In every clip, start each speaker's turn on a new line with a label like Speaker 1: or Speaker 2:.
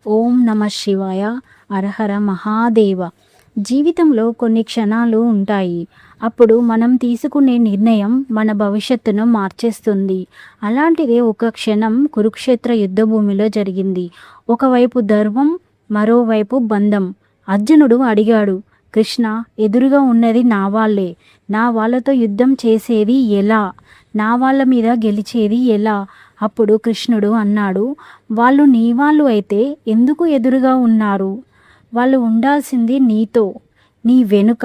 Speaker 1: ఓం నమ శివాయ. హరహర మహాదేవ. జీవితంలో కొన్ని క్షణాలు ఉంటాయి. అప్పుడు మనం తీసుకునే నిర్ణయం మన భవిష్యత్తును మార్చేస్తుంది. అలాంటిదే ఒక క్షణం కురుక్షేత్ర యుద్ధభూమిలో జరిగింది. ఒకవైపు ధర్మం, మరోవైపు బంధం. అర్జునుడు అడిగాడు, కృష్ణ, ఎదురుగా ఉన్నది నా వాళ్ళే. నా వాళ్ళతో యుద్ధం చేసేది ఎలా? నా వాళ్ళ మీద గెలిచేది ఎలా? అప్పుడు కృష్ణుడు అన్నాడు, వాళ్ళు నీ వాళ్ళు అయితే ఎందుకు ఎదురుగా ఉన్నారు? వాళ్ళు ఉండాల్సింది నీతో, నీ వెనుక,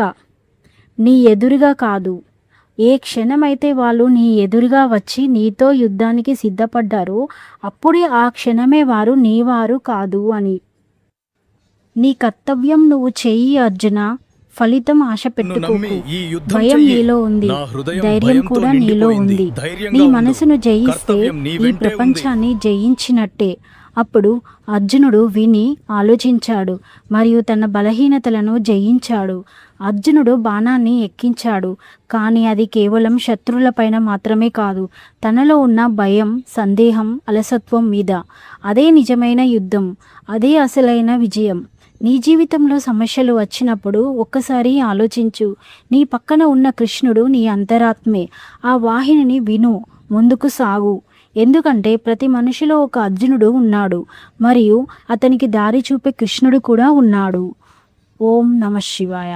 Speaker 1: నీ ఎదురుగా కాదు. ఏ క్షణమైతే వాళ్ళు నీ ఎదురుగా వచ్చి నీతో యుద్ధానికి సిద్ధపడ్డారో అప్పుడే ఆ క్షణమే వారు నీవారు కాదు అని. నీ కర్తవ్యం నువ్వు చెయ్యి అర్జున. ఫలితం ఆశ పెట్టుకోకు. భయం నీలో ఉంది, ధైర్యం కూడా నీలో ఉంది. నీ మనసును జయిస్తే ఈ ప్రపంచాన్ని జయించినట్టే. అప్పుడు అర్జునుడు విని ఆలోచించాడు మరియు తన బలహీనతలను జయించాడు. అర్జునుడు బాణాన్ని ఎక్కించాడు, కానీ అది కేవలం శత్రువులపైన మాత్రమే కాదు, తనలో ఉన్న భయం, సందేహం, అలసత్వం మీద. అదే నిజమైన యుద్ధం, అదే అసలైన విజయం. నీ జీవితంలో సమస్యలు వచ్చినప్పుడు ఒక్కసారి ఆలోచించు. నీ పక్కన ఉన్న కృష్ణుడు నీ అంతరాత్మే. ఆ వాహినిని విను, ముందుకు సాగు. ఎందుకంటే ప్రతి మనిషిలో ఒక అర్జునుడు ఉన్నాడు మరియు అతనికి దారి చూపే కృష్ణుడు కూడా ఉన్నాడు. ఓం నమ శివాయ.